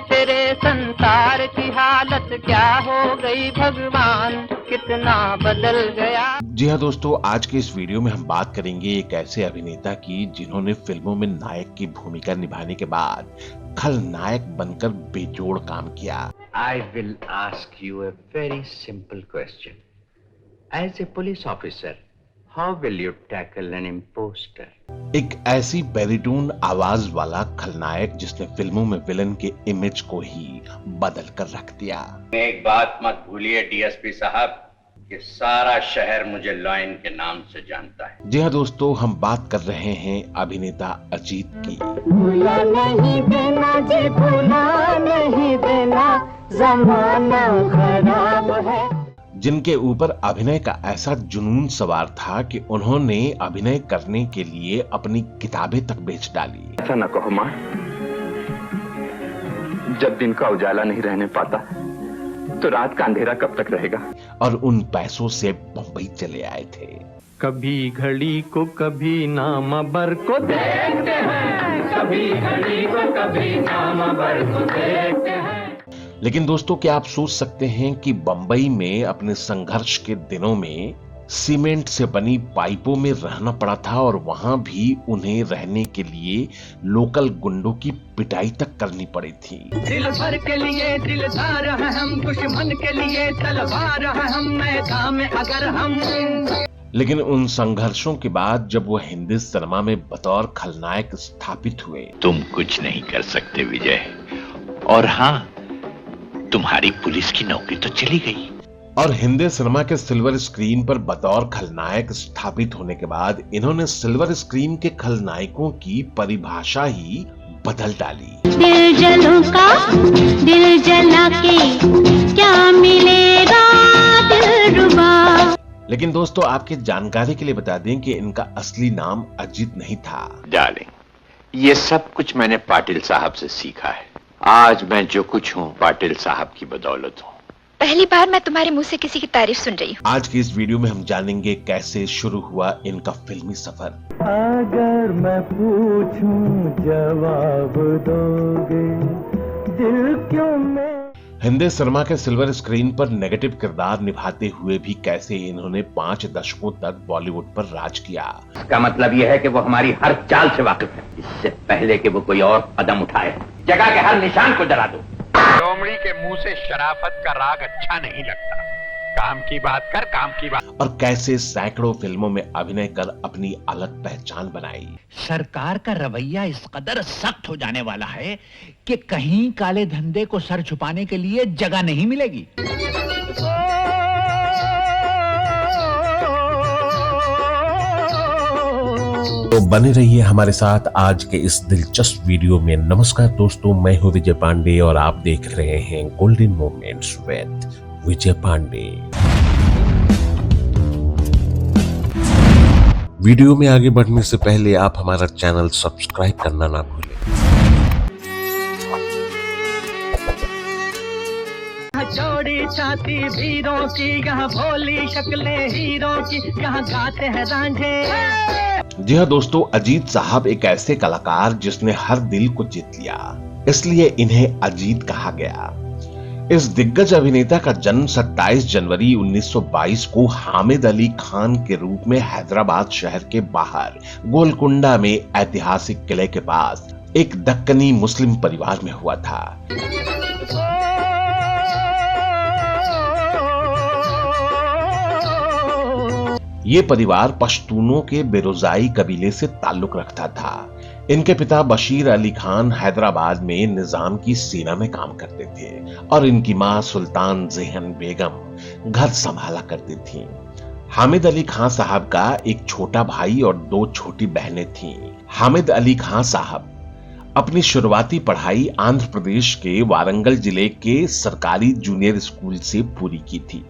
तेरे संसार की हालत क्या हो गई भगवान, कितना बदल गया। जी हाँ दोस्तों, आज के इस वीडियो में हम बात करेंगे एक ऐसे अभिनेता की जिन्होंने फिल्मों में नायक की भूमिका निभाने के बाद खलनायक बनकर बेजोड़ काम किया। I will ask you a very simple question. As a police officer, how will you tackle an imposter? एक ऐसी बैरिटोन आवाज वाला खलनायक जिसने फिल्मों में विलन के इमेज को ही बदल कर रख दिया। एक बात मत भूलिए डीएसपी साहब, कि सारा शहर मुझे लॉयन के नाम से जानता है। जी हाँ दोस्तों, हम बात कर रहे हैं अभिनेता अजीत की। भूला नहीं देना जी, भूला नहीं देना, ज़माना खराब है। जिनके ऊपर अभिनय का ऐसा जुनून सवार था कि उन्होंने अभिनय करने के लिए अपनी किताबें तक बेच डाली। ऐसा न कहो माँ, जब दिन का उजाला नहीं रहने पाता तो रात का अंधेरा कब तक रहेगा। और उन पैसों से बंबई चले आए थे। कभी घड़ी को कभी नामावर को देखते हैं, कभी घड़ी को कभी नामावर को देखते हैं। लेकिन दोस्तों, क्या आप सोच सकते हैं कि बंबई में अपने संघर्ष के दिनों में सीमेंट से बनी पाइपों में रहना पड़ा था और वहां भी उन्हें रहने के लिए लोकल गुंडों की पिटाई तक करनी पड़ी थी। दिल भर के लिए दिलदार है हम, दुश्मन के लिए तलवार है हम, मैदान में अगर हम। लेकिन उन संघर्षों के बाद जब वो हिंदी सिनेमा में बतौर खलनायक स्थापित हुए, तुम कुछ नहीं कर सकते विजय, और हाँ, तुम्हारी पुलिस की नौकरी तो चली गई। और हिंदी सिनेमा के सिल्वर स्क्रीन पर बतौर खलनायक स्थापित होने के बाद इन्होंने सिल्वर स्क्रीन के खलनायकों की परिभाषा ही बदल डाली। दिल जलों का दिल जला के क्या मिलेगा दिलरुबा। लेकिन दोस्तों, आपकी जानकारी के लिए बता दें कि इनका असली नाम अजीत नहीं था। डार्लिंग, ये सब कुछ मैंने पाटिल साहब से सीखा है। आज मैं जो कुछ हूँ पाटिल साहब की बदौलत हूँ। पहली बार मैं तुम्हारे मुंह से किसी की तारीफ सुन रही हूँ। आज की इस वीडियो में हम जानेंगे कैसे शुरू हुआ इनका फिल्मी सफर। अगर मैं पूछूं जवाब दोगे, दिल क्यों में। हिंदी सिनेमा के सिल्वर स्क्रीन पर नेगेटिव किरदार निभाते हुए भी कैसे इन्होंने 5 दशकों तक बॉलीवुड पर राज किया। इसका मतलब यह है कि वो हमारी हर चाल से वाकिफ है, इससे पहले कि वो कोई और कदम उठाए। जगह के हर निशान को जला दो। लोमड़ी के मुंह से शराफत का राग अच्छा नहीं लगता। काम की बात कर, काम की बात। और कैसे सैकड़ों फिल्मों में अभिनय कर अपनी अलग पहचान बनाई। सरकार का रवैया इस कदर सख्त हो जाने वाला है कि कहीं काले धंधे को सर छुपाने के लिए जगह नहीं मिलेगी। तो बने रहिए हमारे साथ आज के इस दिलचस्प वीडियो में। नमस्कार दोस्तों, मैं हूं विजय पांडे और आप देख रहे हैं golden moments with Vijay Pandey. Video में आगे बढ़ने से पहले आप हमारा चैनल सब्सक्राइब करना ना भूलें। जोड़ी छाती वीरों की, यहाँ भोली शक्लें हीरों की, यहाँ गाते हैं रांझे। जी हाँ दोस्तों, अजीत साहब एक ऐसे कलाकार जिसने हर दिल को जीत लिया, इसलिए इन्हें अजीत कहा गया। इस दिग्गज अभिनेता का जन्म 27 जनवरी 1922 को हामिद अली खान के रूप में हैदराबाद शहर के बाहर गोलकुंडा में ऐतिहासिक किले के पास एक दक्कनी मुस्लिम परिवार में हुआ था। ये परिवार पश्तूनों के बेरोजाई कबीले से ताल्लुक रखता था। इनके पिता बशीर अली खान हैदराबाद में निजाम की सेना में काम करते थे और इनकी मां सुल्तान ज़ेहन बेगम घर संभाला करती थीं। हामिद अली खान साहब का एक छोटा भाई और 2 छोटी बहनें थीं। हामिद अली खान साहब अपनी शुरुआती पढ़ाई आंध्र प्रदेश के वारंगल जिले के सरकारी जूनियर स्कूल से पूरी की थी।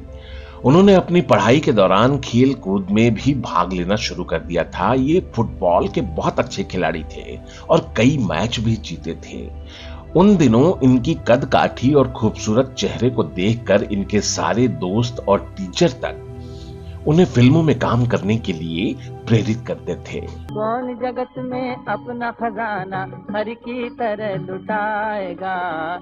उन्होंने अपनी पढ़ाई के दौरान खेल कूद में भी भाग लेना शुरू कर दिया था। ये फुटबॉल के बहुत अच्छे खिलाड़ी थे और कई मैच भी जीते थे। उन दिनों इनकी कद काठी और खूबसूरत चेहरे को देखकर इनके सारे दोस्त और टीचर तक उन्हें फिल्मों में काम करने के लिए प्रेरित करते थे। कौन जगत में अपना खजाना हर की तरह लुटाएगा,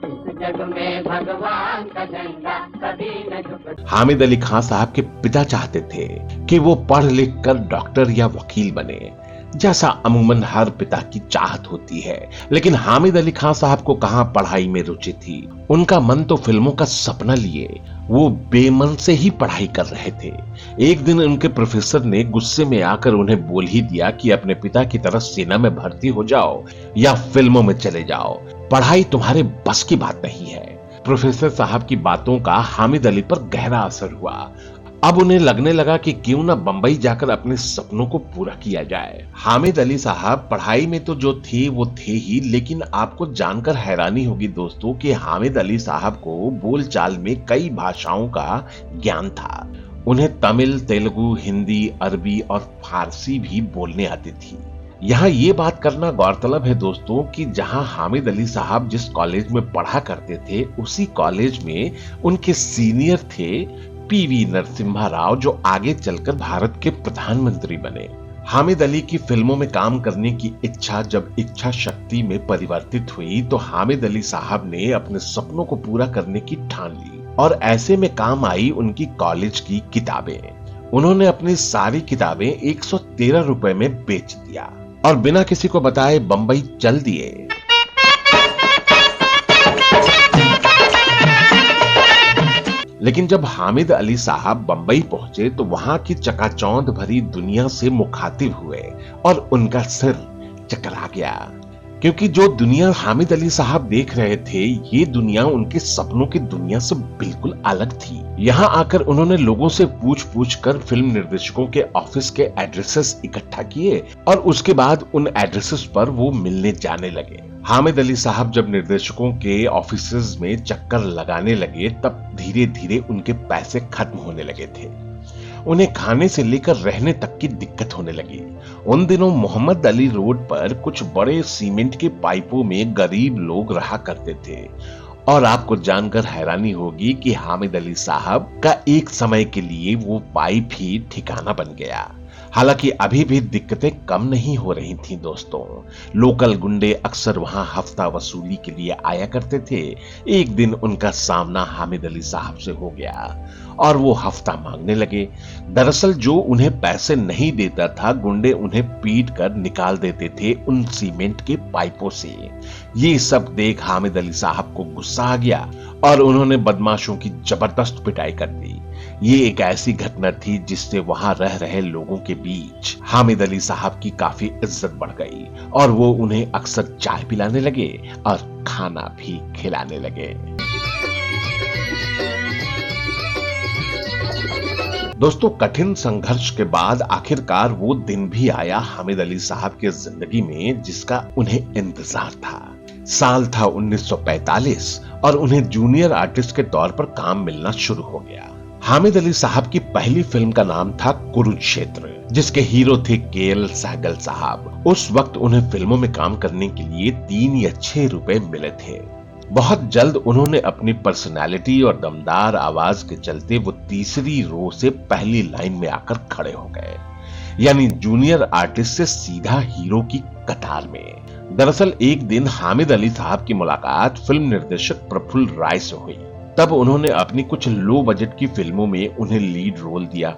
इस जग में भगवान का झंडा कभी न झुकेगा। हामिद अली खान साहब के पिता चाहते थे कि वो पढ़ लिख कर डॉक्टर या वकील बने, जैसा अमूमन हर पिता की चाहत होती है। लेकिन हामिद अली खान साहब को कहां पढ़ाई में रुचि थी। उनका मन तो फिल्मों का सपना लिए वो बेमन से ही पढ़ाई कर रहे थे। एक दिन उनके प्रोफेसर ने गुस्से में आकर उन्हें बोल ही दिया कि अपने पिता की तरह सेना में भर्ती हो जाओ या फिल्मों में चले जाओ, पढ़ाई तुम्हारे बस की बात नहीं है। प्रोफेसर साहब की बातों का हामिद अली पर गहरा असर हुआ। अब उन्हें लगने लगा कि क्यों ना बंबई जाकर अपने सपनों को पूरा किया जाए। हामिद अली साहब पढ़ाई में तो जो थे वो थे ही, लेकिन आपको जानकर हैरानी होगी दोस्तों कि हामिद अली साहब को बोलचाल में कई भाषाओं का ज्ञान था। उन्हें तमिल, तेलुगु, हिंदी, अरबी और फारसी भी बोलने आती थी। यहाँ ये बात करना गौरतलब है दोस्तों कि जहाँ हामिद अली साहब जिस कॉलेज में पढ़ा करते थे, उसी कॉलेज में उनके सीनियर थे पीवी नरसिम्हा राव, जो आगे चलकर भारत के प्रधानमंत्री बने। हामिद अली की फिल्मों में काम करने की इच्छा जब इच्छा शक्ति में परिवर्तित हुई तो हामिद अली साहब ने अपने सपनों को पूरा करने की ठान ली और ऐसे में काम आई उनकी कॉलेज की किताबें। उन्होंने अपनी सारी किताबें 113 रुपए में बेच दिया और बिना किसी को बताए बंबई चल दिए। लेकिन जब हामिद अली साहब बंबई पहुंचे तो वहां की चकाचौंध भरी दुनिया से मुखातिब हुए और उनका सिर चकरा गया, क्योंकि जो दुनिया हामिद अली साहब देख रहे थे ये दुनिया उनके सपनों की दुनिया से बिल्कुल अलग थी। यहाँ आकर उन्होंने लोगों से पूछ कर फिल्म निर्देशकों के ऑफिस के एड्रेसेस इकट्ठा किए और उसके बाद उन एड्रेसेस पर वो मिलने जाने लगे। हामिद अली साहब जब निर्देशकों के ऑफिसेज में चक्कर लगाने लगे तब धीरे धीरे उनके पैसे खत्म होने लगे थे। उन्हें खाने से लेकर रहने तक की दिक्कत होने लगी। उन दिनों मोहम्मद अली रोड पर कुछ बड़े सीमेंट के पाइपों में गरीब लोग रहा करते थे और आपको जानकर हैरानी होगी कि हामिद अली साहब का एक समय के लिए वो पाइप ही ठिकाना बन गया। हालांकि अभी भी दिक्कतें कम नहीं हो रही थी दोस्तों। लोकल गुंडे अक्सर वहां हफ्ता वसूली के लिए आया करते थे। एक दिन उनका सामना हामिद अली साहब से हो गया और वो हफ्ता मांगने लगे। दरअसल जो उन्हें पैसे नहीं देता था, गुंडे उन्हें पीट कर निकाल देते थे उन सीमेंट के पाइपों से। ये सब देख हामिद अली साहब को गुस्सा आ गया और उन्होंने बदमाशों की जबरदस्त पिटाई कर दी। ये एक ऐसी घटना थी जिससे वहां रह रहे लोगों के बीच हामिद अली साहब की काफी इज्जत बढ़ गई और वो उन्हें अक्सर चाय पिलाने लगे और खाना भी खिलाने लगे। दोस्तों, कठिन संघर्ष के बाद आखिरकार वो दिन भी आया हामिद अली साहब की जिंदगी में जिसका उन्हें इंतजार था। साल था 1945 और उन्हें जूनियर आर्टिस्ट के तौर पर काम मिलना शुरू हो गया। हामिद अली साहब की पहली फिल्म का नाम था कुरुक्षेत्र, जिसके हीरो थे केएल सहगल साहब। उस वक्त उन्हें फिल्मों में काम करने के लिए 3 या 6 रुपए मिले थे। बहुत जल्द उन्होंने अपनी पर्सनालिटी और दमदार आवाज के चलते वो तीसरी रो से पहली लाइन में आकर खड़े हो गए, यानी जूनियर आर्टिस्ट से सीधा हीरो की कतार में। दरअसल एक दिन हामिद अली साहब की मुलाकात फिल्म निर्देशक प्रफुल्ल राय से हुई। तब उन्होंने अपनी कुछ लो बजट की फिल्मों में उन्हें लीड रोल दिया।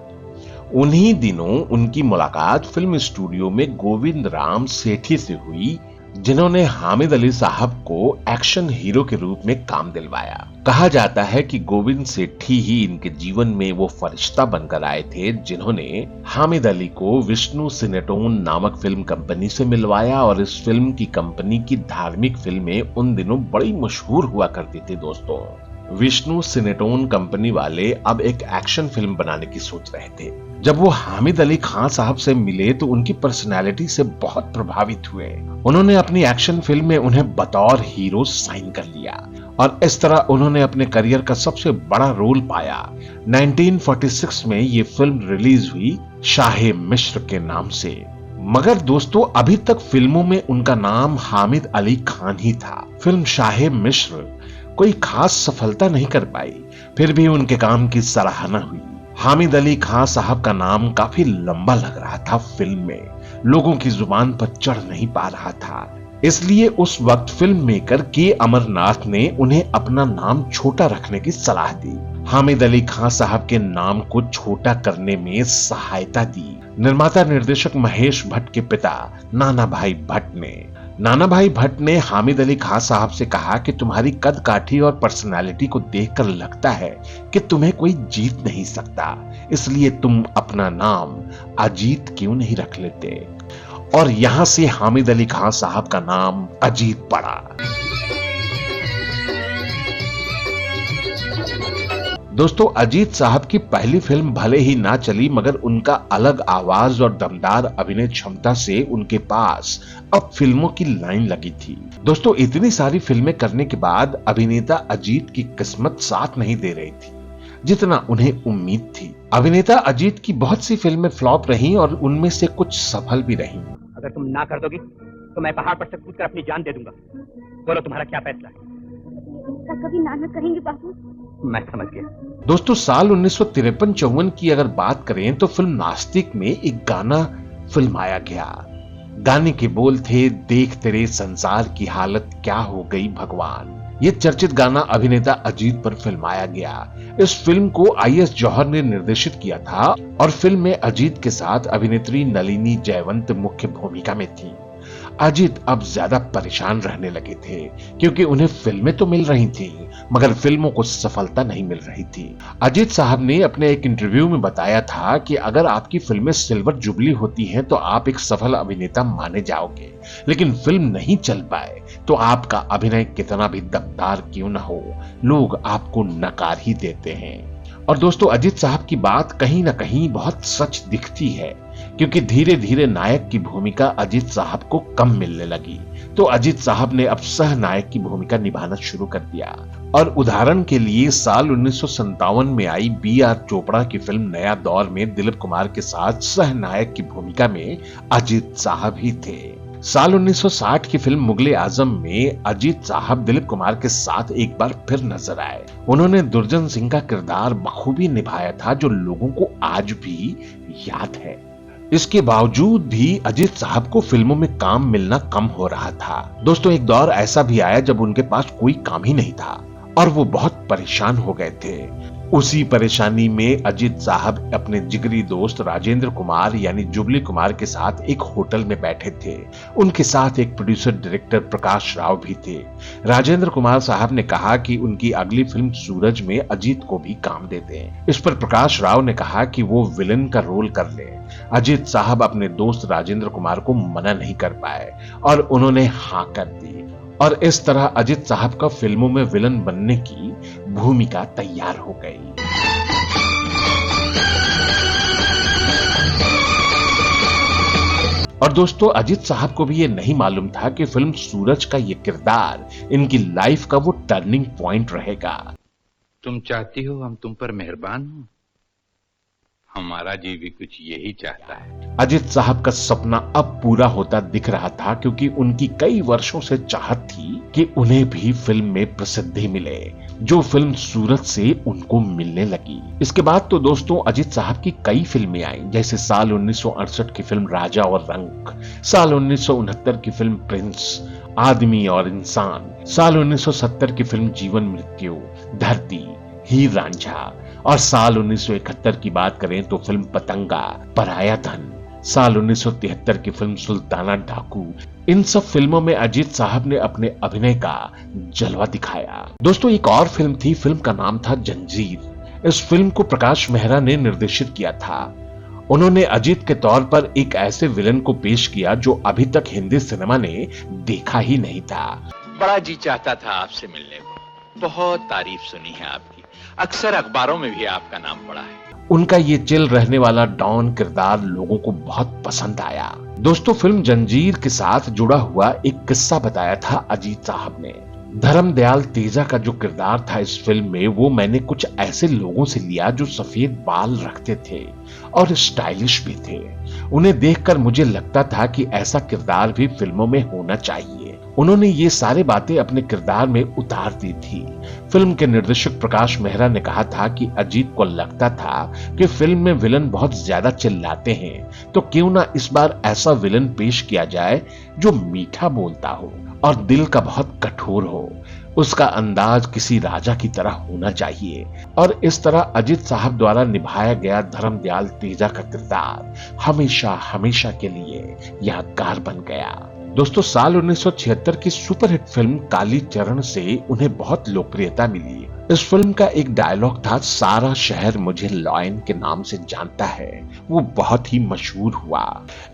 उन्हीं दिनों उनकी मुलाकात फिल्म स्टूडियो में गोविंद राम सेठी से हुई, जिन्होंने हामिद अली साहब को एक्शन हीरो के रूप में काम दिलवाया। कहा जाता है कि गोविंद सेठी ही इनके जीवन में वो फरिश्ता बनकर आए थे जिन्होंने हामिद अली को विष्णु सिनेटोन नामक फिल्म कंपनी से मिलवाया और इस फिल्म की कंपनी की धार्मिक फिल्में उन दिनों बड़ी मशहूर हुआ करती थी दोस्तों। विष्णु सिनेटोन कंपनी वाले अब एक एक्शन फिल्म बनाने की सोच रहे थे। जब वो हामिद अली खान साहब से मिले तो उनकी पर्सनालिटी से बहुत प्रभावित हुए। उन्होंने अपनी एक्शन फिल्म में उन्हें बतौर हीरो साइन कर लिया और इस तरह उन्होंने अपने करियर का सबसे बड़ा रोल पाया। 1946 में ये फिल्म रिलीज हुई शाहे मिस्र के नाम से। मगर दोस्तों, अभी तक फिल्मों में उनका नाम हामिद अली खान ही था। फिल्म शाहे मिस्र कोई खास सफलता नहीं कर पाई, फिर भी उनके काम की सराहना हुई। हामिद अली खान साहब का नाम काफी लंबा लग रहा था फिल्म में, लोगों की जुबान पर चढ़ नहीं पा रहा था। इसलिए उस वक्त फिल्म मेकर के अमरनाथ ने उन्हें अपना नाम छोटा रखने की सलाह दी। हामिद अली खान साहब के नाम को छोटा करने में सहायता दी निर्माता निर्देशक महेश भट्ट के पिता नाना भाई भट्ट ने हामिद अली खान साहब से कहा कि तुम्हारी कद काठी और पर्सनालिटी को देखकर लगता है कि तुम्हें कोई जीत नहीं सकता, इसलिए तुम अपना नाम अजीत क्यों नहीं रख लेते। और यहां से हामिद अली खान साहब का नाम अजीत पड़ा। दोस्तों, अजीत साहब की पहली फिल्म भले ही ना चली, मगर उनका अलग आवाज और दमदार अभिनय क्षमता से उनके पास अब फिल्मों की लाइन लगी थी। दोस्तों, इतनी सारी फिल्में करने के बाद अभिनेता अजीत की किस्मत साथ नहीं दे रही थी जितना उन्हें उम्मीद थी। अभिनेता अजीत की बहुत सी फिल्में फ्लॉप रहीं और उनमें से कुछ सफल भी रहीं। अगर तुम ना कर दोगी तो मैं पहाड़ पर से कूदकर अपनी जान दे दूंगा। बोलो तुम्हारा क्या फैसला है? कभी ना करेंगे बाबू? मैं समझ गया। दोस्तों, साल 1953-54 की अगर बात करें तो फिल्म नास्तिक में एक गाना फिल्माया गया। गाने के बोल थे, देख तेरे संसार की हालत क्या हो गई भगवान। ये चर्चित गाना अभिनेता अजीत पर फिल्माया गया। इस फिल्म को आई.एस. जौहर ने निर्देशित किया था और फिल्म में अजीत के साथ अभिनेत्री नलिनी जयवंत मुख्य भूमिका में थी। अजीत अब ज्यादा परेशान रहने लगे थे क्योंकि उन्हें फिल्में तो मिल रही थी मगर फिल्मों को सफलता नहीं मिल रही थी। अजीत साहब ने अपने एक इंटरव्यू में बताया था कि अगर आपकी फिल्में सिल्वर जुबली होती हैं तो आप एक सफल अभिनेता माने जाओगे, लेकिन फिल्म नहीं चल पाए तो आपका अभिनय कितना भी दमदार क्यों न हो, लोग आपको नकार ही देते हैं। और दोस्तों, अजीत साहब की बात कहीं ना कहीं बहुत सच दिखती है क्योंकि धीरे धीरे नायक की भूमिका अजीत साहब को कम मिलने लगी तो अजीत साहब ने अब सह नायक की भूमिका निभाना शुरू कर दिया। और उदाहरण के लिए साल 1957 में आई बी.आर. चोपड़ा की फिल्म नया दौर में दिलीप कुमार के साथ सह नायक की भूमिका में अजीत साहब ही थे। साल 1960 की फिल्म मुगले आजम में अजीत साहब दिलीप कुमार के साथ एक बार फिर नजर आए। उन्होंने दुर्जन सिंह का किरदार बखूबी निभाया था जो लोगों को आज भी याद है। इसके बावजूद भी अजीत साहब को फिल्मों में काम मिलना कम हो रहा था। दोस्तों, एक दौर ऐसा भी आया जब उनके पास कोई काम ही नहीं था और वो बहुत परेशान हो गए थे। उसी परेशानी में अजीत साहब अपने जिगरी दोस्त राजेंद्र कुमार यानी जुबली कुमार के साथ एक होटल में बैठे थे। उनके साथ एक प्रोड्यूसर डायरेक्टर प्रकाश राव भी थे। राजेंद्र कुमार साहब ने कहा कि उनकी अगली फिल्म सूरज में अजीत को भी काम दे दें। इस पर प्रकाश राव ने कहा कि वो विलन का रोल कर ले। अजीत साहब अपने दोस्त राजेंद्र कुमार को मना नहीं कर पाए और उन्होंने हाँ कर दी और इस तरह अजीत साहब का फिल्मों में विलन बनने की भूमिका तैयार हो गई। और दोस्तों, अजीत साहब को भी ये नहीं मालूम था कि फिल्म सूरज का ये किरदार इनकी लाइफ का वो टर्निंग पॉइंट रहेगा। तुम चाहती हो हम तुम पर मेहरबान हो, हमारा जी भी कुछ यही चाहता है। अजीत साहब का सपना अब पूरा होता दिख रहा था क्योंकि उनकी कई वर्षों से चाहत थी कि उन्हें भी फिल्म में प्रसिद्धि मिले, जो फिल्म सूरज से उनको मिलने लगी। इसके बाद तो दोस्तों अजीत साहब की कई फिल्में आई, जैसे साल 1968 की फिल्म राजा और रंक, साल 1969 की फिल्म प्रिंस, आदमी और इंसान, साल 1970 की फिल्म जीवन मृत्यु, धरती, हीर रांझा और साल 1971 की बात करें तो फिल्म पतंगा, पराया धन, साल 1973 की फिल्म सुल्ताना डाकू। इन सब फिल्मों में अजीत साहब ने अपने अभिनय का जलवा दिखाया। दोस्तों, एक और फिल्म थी, फिल्म का नाम था जंजीर। इस फिल्म को प्रकाश मेहरा ने निर्देशित किया था। उन्होंने अजीत के तौर पर एक ऐसे विलन को पेश किया जो अभी तक हिंदी सिनेमा ने देखा ही नहीं था। बड़ा जी चाहता था आपसे मिलने को, बहुत तारीफ सुनी है आपकी, अक्सर अखबारों में भी आपका नाम पड़ा है। उनका ये चिल रहने वाला डॉन किरदार लोगों को बहुत पसंद आया। दोस्तों, फिल्म जंजीर के साथ जुड़ा हुआ एक किस्सा बताया था अजीत साहब ने। धर्मदयाल तेजा का जो किरदार था इस फिल्म में, वो मैंने कुछ ऐसे लोगों से लिया जो सफेद बाल रखते थे और स्टाइलिश भी थे। उन्हें देखकर मुझे लगता था कि ऐसा किरदार भी फिल्मों में होना चाहिए। उन्होंने ये सारे बातें अपने किरदार में उतार दी थी। फिल्म के निर्देशक प्रकाश मेहरा ने कहा था कि अजीत को लगता था कि फिल्म में विलन बहुत ज्यादा चिल्लाते हैं, तो क्यों ना इस बार ऐसा विलन पेश किया जाए जो मीठा बोलता हो और दिल का बहुत कठोर हो। उसका अंदाज किसी राजा की तरह होना चाहिए। और इस तरह अजीत साहब द्वारा निभाया गया धर्मदयाल तेजा का किरदार हमेशा हमेशा के लिए यादगार बन गया। दोस्तों, साल 1976 की सुपरहिट फिल्म काली चरण से उन्हें बहुत लोकप्रियता मिली। इस फिल्म का एक डायलॉग था, सारा शहर मुझे लॉयन के नाम से जानता है। वो बहुत ही मशहूर हुआ।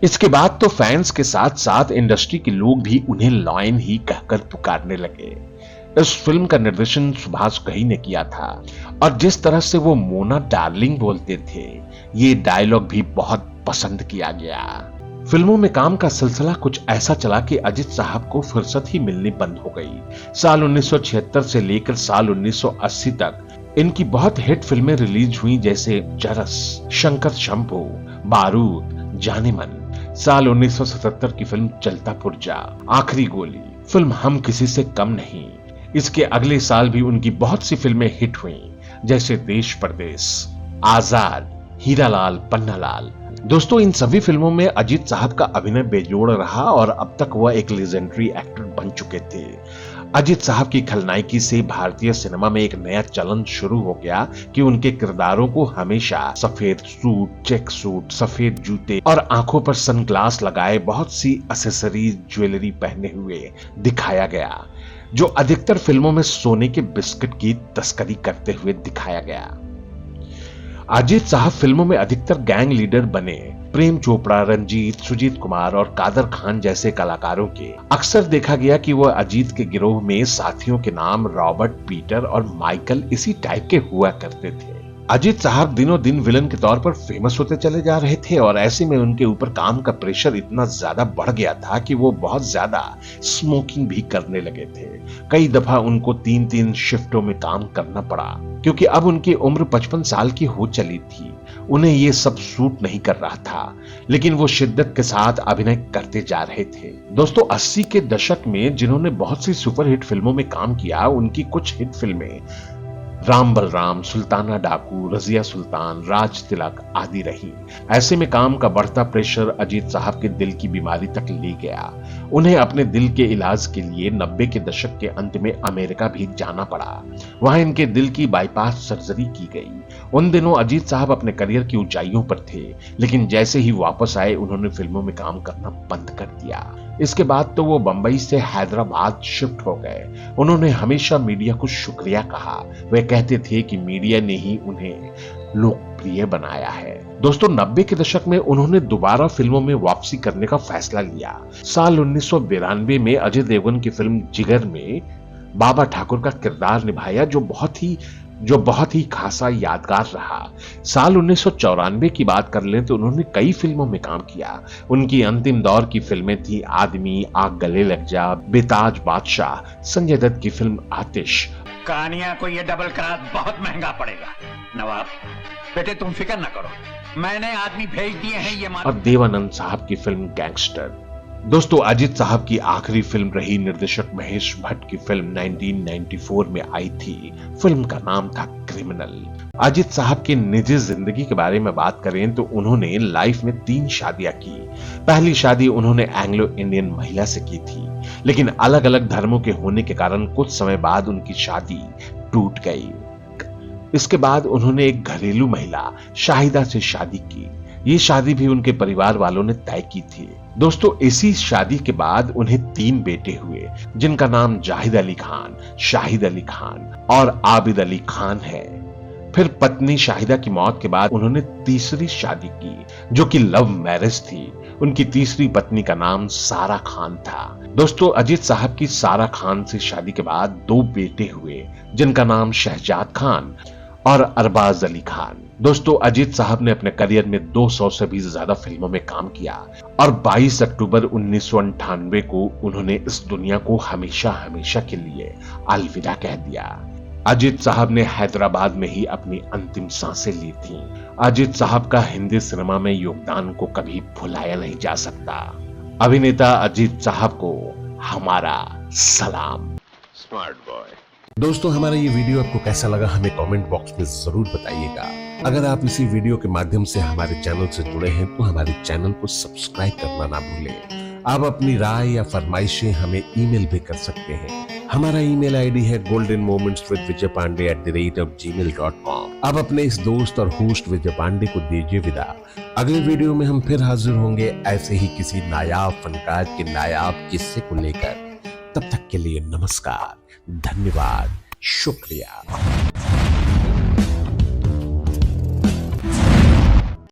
इसके बाद तो फैंस के साथ साथ इंडस्ट्री के लोग भी उन्हें लॉयन ही कहकर पुकारने लगे। इस फिल्म का निर्देशन सुभाष घई ने किया था और जिस तरह से वो मोना डार्लिंग बोलते थे, ये डायलॉग भी बहुत पसंद किया गया। फिल्मों में काम का सिलसिला कुछ ऐसा चला कि अजीत साहब को फुर्सत ही मिलनी बंद हो गई। साल 1976 से लेकर साल 1980 तक इनकी बहुत हिट फिल्में रिलीज हुई, जैसे जरस, शंकर शंभू, बारूद, जाने मन। साल 1977 की फिल्म चलता पुर्जा, आखिरी गोली, फिल्म हम किसी से कम नहीं। इसके अगले साल भी उनकी बहुत सी फिल्में हिट हुई, जैसे देश परदेश, आजाद, हीरालाल, पन्नालाल। दोस्तों, इन सभी फिल्मों में अजीत साहब का अभिनय बेजोड़ रहा और अब तक वह एक लेजेंडरी एक्टर बन चुके थे। अजीत साहब की खलनायकी से भारतीय सिनेमा में एक नया चलन शुरू हो गया कि उनके किरदारों को हमेशा सफेद सूट, चेक सूट, सफेद जूते और आंखों पर सनग्लास लगाए बहुत सी एक्सेसरीज, ज्वेलरी पहने हुए दिखाया गया, जो अधिकतर फिल्मों में सोने के बिस्किट की तस्करी करते हुए दिखाया गया। अजीत साहब फिल्मों में अधिकतर गैंग लीडर बने। प्रेम चोपड़ा, रंजीत, सुजीत कुमार और कादर खान जैसे कलाकारों के अक्सर देखा गया कि वह अजीत के गिरोह में साथियों के नाम रॉबर्ट, पीटर और माइकल इसी टाइप के हुआ करते थे। अजीत साहब दिनों दिन विलन के तौर पर फेमस होते चले जा रहे थे और ऐसे में उनके ऊपर काम का प्रेशर इतना ज्यादा बढ़ गया था कि वो बहुत ज्यादा स्मोकिंग भी करने लगे थे। कई दफा उनको 3-3 शिफ्टों में काम करना पड़ा, क्योंकि अब उनकी उम्र 55 साल की हो चली थी। उन्हें ये सब सूट नहीं कर रहा था, लेकिन वो शिद्दत के साथ अभिनय करते जा रहे थे। दोस्तों, 80 के दशक में जिन्होंने बहुत सी सुपरहिट फिल्मों में काम किया, उनकी कुछ हिट फिल्में राम बलराम, सुल्ताना डाकू, रजिया सुल्तान, राज तिलक आदि रही। ऐसे में काम का बढ़ता प्रेशर अजीत साहब के दिल की बीमारी तक ले गया। उन्हें अपने दिल के इलाज के लिए 90 के दशक के अंत में अमेरिका भी जाना पड़ा। वहां इनके दिल की बाईपास सर्जरी की गई। उन दिनों अजीत साहब अपने करियर की ऊंचाइयों पर थे, लेकिन जैसे ही वापस आए उन्होंने फिल्मों में काम करना बंद कर दिया। इसके बाद तो वो बंबई से हैदराबाद शिफ्ट हो गए। उन्होंने हमेशा मीडिया को शुक्रिया कहा। वे कहते थे कि मीडिया ने ही उन्हें लोकप्रिय बनाया है। दोस्तों, 90 के दशक में उन्होंने दोबारा फिल्मों में वापसी करने का फैसला लिया। साल 1992 में अजय देवगन की फिल्म जिगर में बाबा ठाकुर का किरदार निभाया, जो बहुत ही खासा यादगार रहा। साल 1994 की बात कर लें तो उन्होंने कई फिल्मों में काम किया। उनकी अंतिम दौर की फिल्में थी आदमी, आग गले लग जा, बेताज बादशाह, संजय दत्त की फिल्म आतिश। कहानियां को ये डबल क्रास बहुत महंगा पड़ेगा। नवाब बेटे, तुम फिक्र न करो, मैंने आदमी भेज दिए हैं ये और देवानंद साहब की फिल्म गैंगस्टर। दोस्तों, अजीत साहब की आखिरी फिल्म रही निर्देशक महेश भट्ट की फिल्म 1994 में आई थी। फिल्म का नाम था क्रिमिनल। अजीत साहब की निजी जिंदगी के बारे में बात करें तो उन्होंने लाइफ में 3 शादियां की। पहली शादी उन्होंने एंग्लो इंडियन महिला से की थी, लेकिन अलग अलग धर्मों के होने के कारण कुछ समय बाद उनकी शादी टूट गई। इसके बाद उन्होंने एक घरेलू महिला शाहिदा से शादी की। ये शादी भी उनके परिवार वालों ने तय की थी। दोस्तों, इसी शादी के बाद उन्हें 3 बेटे हुए, जिनका नाम जाहिद अली खान, शाहिद अली खान और आबिद अली खान है। फिर पत्नी शाहिदा की मौत के बाद उन्होंने तीसरी शादी की, जो कि लव मैरिज थी। उनकी तीसरी पत्नी का नाम सारा खान था। दोस्तों, अजीत साहब की सारा खान से शादी के बाद 2 बेटे हुए, जिनका नाम शहजाद खान और अरबाज अली खान। दोस्तों, अजीत साहब ने अपने करियर में 200 से भी ज्यादा फिल्मों में काम किया और 22 अक्टूबर 1998 को उन्होंने इस दुनिया को हमेशा हमेशा के लिए अलविदा कह दिया। अजीत साहब ने हैदराबाद में ही अपनी अंतिम सांसें ली थीं। अजीत साहब का हिंदी सिनेमा में योगदान को कभी भुलाया नहीं जा सकता। अभिनेता अजीत साहब को हमारा सलाम। Smart boy. दोस्तों, हमारा ये वीडियो आपको कैसा लगा हमें कमेंट बॉक्स में जरूर बताइएगा। अगर आप इसी वीडियो के माध्यम से हमारे चैनल से जुड़े हैं तो हमारे चैनल को सब्सक्राइब करना ना भूलें। आप अपनी राय या फरमाइशें हमें ईमेल भी कर सकते हैं। हमारा ईमेल आईडी है goldenmomentswithvijaypandey@gmail.com। आप अपने इस दोस्त और होस्ट विजय पांडे को दीजिए विदा। अगले वीडियो में हम फिर हाजिर होंगे ऐसे ही किसी नायाब फनकार के नायाब किस्से को लेकर। तब तक के लिए नमस्कार, धन्यवाद, शुक्रिया।